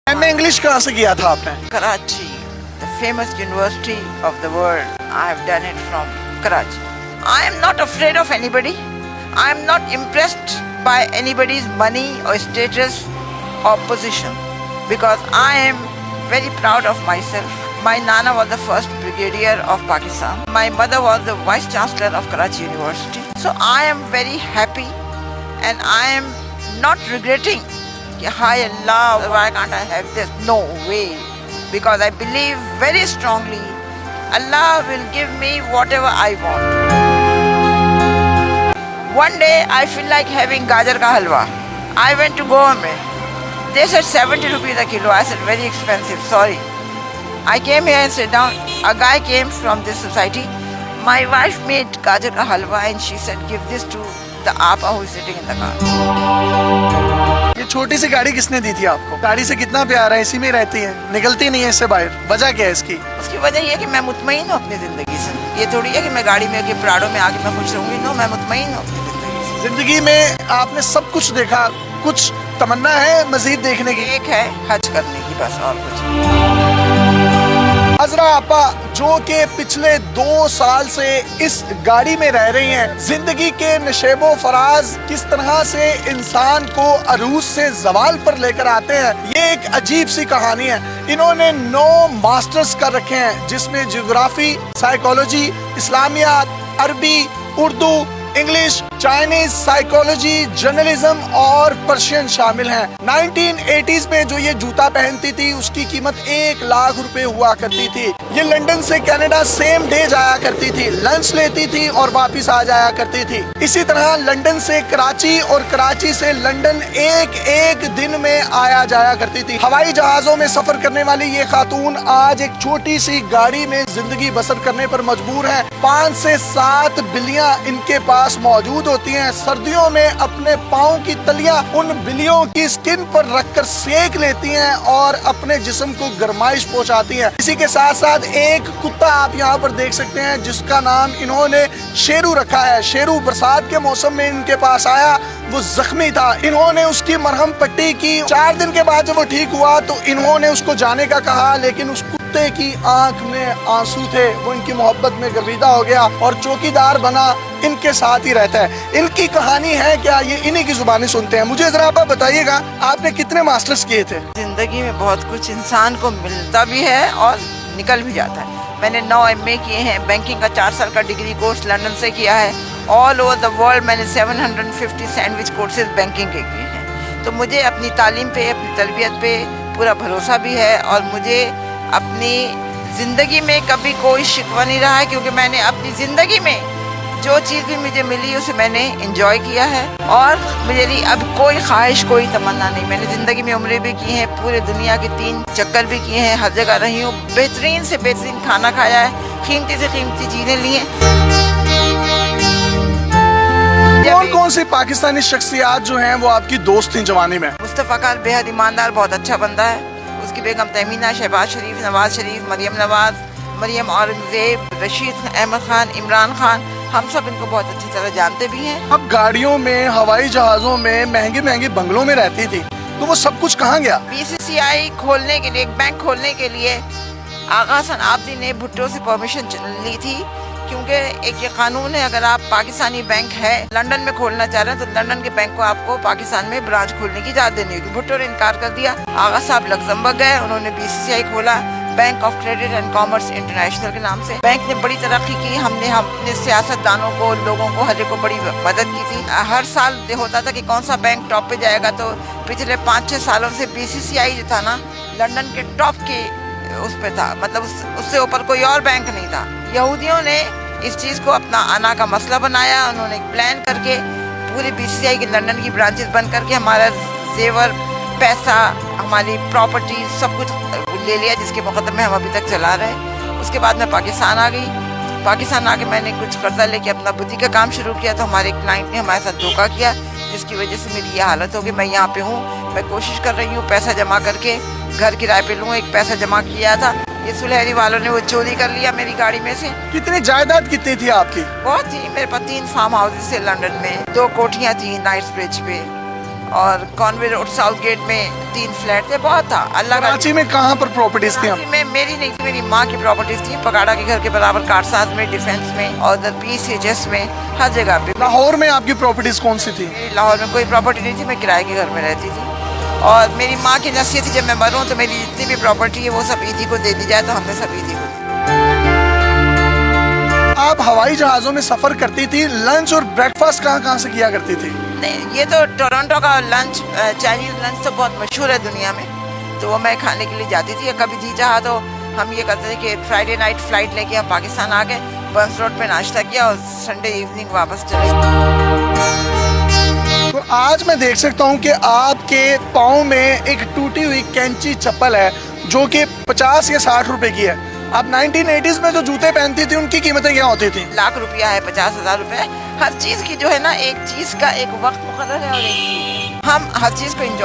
MA English कहाँ से किया था आपने? Karachi, the famous university of the world. I have done it from Karachi. I am not afraid of anybody. I am not impressed by anybody's money or status or position because I am very proud of myself. My Nana was the first brigadier of Pakistan. My mother was the vice chancellor of Karachi University. So I am very happy and I am not regretting. Hi Allah, why can't I have this? No way. Because I believe very strongly Allah will give me whatever I want. One day I feel like having gajar ka halwa. I went to Goa mein. They said 70 rupees a kilo. I said very expensive, sorry. I came here and sat down. A guy came from this society. My wife made gajar ka halwa and she said give this to the apa who is sitting in the car. ये छोटी सी गाड़ी किसने दी थी आपको? गाड़ी से कितना प्यार है, इसी में रहती है, निकलती नहीं है इससे बाहर। वजह क्या है इसकी? उसकी वजह ये है कि मैं मुतमईन हूँ अपनी जिंदगी से। ये थोड़ी है कि मैं गाड़ी में आके प्राडो में आके मैं खुश रहूंगी। नो, मैं मुतमईन हूँ अपनी जिंदगी से। जिंदगी में आपने सब कुछ देखा, कुछ तमन्ना है मजीद देखने की? एक है हज करने की, बस और कुछ। हजरा आपा जो कि पिछले 2 साल से इस गाड़ी में रह रही हैं, जिंदगी के नशेबो फराज किस तरह से इंसान को अरूज से जवाल पर लेकर आते हैं, ये एक अजीब सी कहानी है। इन्होंने 9 मास्टर्स कर रखे हैं जिसमें ज्योग्राफी, साइकोलॉजी, इस्लामियात, अरबी, Urdu, English, Chinese, psychology, journalism और पर्शियन शामिल हैं। 1980s में जो ये जूता पहनती थी उसकी कीमत 1 लाख रुपए हुआ करती थी। ये लंदन से कनाडा सेम डे जाया करती थी, लंच लेती थी और वापस आ जाया करती थी। इसी तरह लंदन से कराची और कराची से लंदन एक दिन में आया जाया करती थी। हवाई जहाजों में सफर करने वाली ये खातून आज एक छोटी सी गाड़ी में जिंदगी बसर करने पर मजबूर है। 5 से 7 बिल्लियां इनके पास मौजूद होती हैं। सर्दियों में अपने पाँव की तलियां उन बिल्लियों की स्किन पर रखकर सेक लेती हैं और अपने जिस्म को गर्माइश पहुंचाती हैं। इसी के साथ साथ एक कुत्ता आप यहाँ पर देख सकते हैं जिसका नाम इन्होंने शेरू रखा है। शेरू बरसात के मौसम में इनके पास आया, वो जख्मी था, इन्होंने उसकी मरहम पट्टी की। 4 दिन के बाद जब वो ठीक हुआ तो इन्होंने उसको जाने का कहा, लेकिन उस कुत्ते की आंख में आंसू थे। वो इनकी मोहब्बत में गर्विदा हो गया और चौकीदार बना, इनके साथ ही रहता है। इनकी कहानी है क्या, ये इन्हीं की जुबानी सुनते हैं। मुझे जरा आप बताइएगा, आपने कितने मास्टर्स किए थे? जिंदगी में बहुत कुछ इंसान को मिलता भी है और निकल भी जाता है। मैंने 9 MA किए हैं, बैंकिंग का 4 साल का डिग्री कोर्स लंदन से किया है। ऑल ओवर द वर्ल्ड मैंने 750 सैंडविच कोर्सेज बैंकिंग के किए हैं। तो मुझे अपनी तालीम पे, अपनी तरबियत पे पूरा भरोसा भी है और मुझे अपनी ज़िंदगी में कभी कोई शिकवा नहीं रहा है, क्योंकि मैंने अपनी ज़िंदगी में जो चीज़ भी मुझे मिली उसे मैंने एंजॉय किया है और मेरी अब कोई ख्वाहिश, कोई तमन्ना नहीं। मैंने ज़िंदगी में उम्रें भी की हैं, पूरे दुनिया के 3 चक्कर भी किए हैं, हर जगह रही हूँ, बेहतरीन से बेहतरीन खाना खाया है, कीमती से कीमती चीज़ें ली हैं। कौन सी पाकिस्तानी शख्सियात जो हैं वो आपकी दोस्त थी जवानी में? मुस्तफ़ा खान बेहद ईमानदार, बहुत अच्छा बंदा है। उसकी बेगम तहमीना, शहबाज शरीफ, नवाज शरीफ, मरियम नवाज, मरियम औरंगजेब, रशीद अहमद खान, इमरान खान, हम सब इनको बहुत अच्छी तरह जानते भी हैं। अब गाड़ियों में, हवाई जहाजों में, महंगे महंगे बंगलों में रहती थी, तो वो सब कुछ कहाँ गया? BCCI खोलने के लिए, एक बैंक खोलने के लिए आगा हसन आबदी ने भुट्टो से परमिशन ली थी, क्योंकि एक ये कानून है, अगर आप पाकिस्तानी बैंक है लंदन में खोलना चाह रहे हैं तो लंदन के बैंक को आपको पाकिस्तान में ब्रांच खोलने की इजाजत देनी होगी। भुट्टो ने इनकार कर दिया। आगा साहब लग्जमबर्ग गए, उन्होंने BCCI खोला, bank of credit and commerce international के नाम से। बैंक ने बड़ी तरक्की की, हमने अपने सियासतदानों को, लोगों को, हर एक को बड़ी मदद की थी। हर साल होता था कि कौन सा बैंक टॉप पे जाएगा, तो पिछले 5-6 सालों से BCCI जो था ना, लंदन के टॉप के उस पे था, मतलब उससे ऊपर कोई और बैंक नहीं था। यहूदियों ने इस चीज़ को अपना आना का मसला बनाया। उन्होंने एक प्लान करके पूरी BCCI की लंदन की ब्रांचेस बंद करके हमारा जेवर, पैसा, हमारी प्रॉपर्टी सब कुछ ले लिया, जिसके मुकदमे हम अभी तक चला रहे हैं। उसके बाद मैं पाकिस्तान आ गई। पाकिस्तान आके मैंने कुछ कर्जा लेके अपना बुटीक का काम शुरू किया, तो हमारे क्लाइंट ने हमारे साथ धोखा किया, जिसकी वजह से मेरी ये हालत होगी। मैं यहाँ पे हूँ, मैं कोशिश कर रही हूँ पैसा जमा करके घर किराए पे लूँ। एक पैसा जमा किया था, ये सुलहरी वालों ने वो चोरी कर लिया मेरी गाड़ी में से। कितनी जायदाद कितनी थी आपकी? बहुत थी, मेरे पास 3 फार्म हाउसेस थे लंदन में, 2 कोठियाँ थी नाइट्स ब्रिज पे और कॉन्वे रोड साउथ गेट में 3 फ्लैट थे, बहुत था। अल्लाह का कराची में कहाँ पर प्रॉपर्टीज थी? कराची में मेरी नहीं थी, मेरी माँ की प्रॉपर्टीज थी, पगाड़ा के घर के बराबर, कारसाज में, डिफेंस में और PCHS में, हर जगह पे। लाहौर में आपकी प्रॉपर्टीज कौन सी थी? मेरी लाहौर में कोई प्रॉपर्टी नहीं थी, मैं किराए के घर में रहती थी। और मेरी माँ की नसीहत थी, जब मैं मरूँ तो मेरी जितनी भी प्रॉपर्टी है वो सब ईदी को दे दी जाए, तो हमने सब ईदी को दी। आप हवाई जहाज़ों में सफ़र करती थी, लंच और ब्रेकफास्ट कहाँ से किया करती थी? नहीं, ये तो टोरंटो का लंच, चाइनीज लंच तो बहुत मशहूर है दुनिया में, तो वो मैं खाने के लिए जाती थी। कभी जी चाहा तो हम ये करते थे कि फ्राइडे नाइट फ्लाइट लेके हम पाकिस्तान आ गए, बर्न्स रोड पे नाश्ता किया और संडे इवनिंग वापस चले गए। तो आज मैं देख सकता हूँ कि आपके पाँव में एक टूटी हुई कैंची चप्पल है जो कि 50 या 60 रुपए की है। आप 1980s में जो जूते पहनती थी उनकी कीमतें क्या होती थी? लाख रुपया है, 50,000 रुपए। हर चीज़ की जो है ना, एक चीज़ का एक वक्त मुकर्रर है और एक हम हर चीज़ को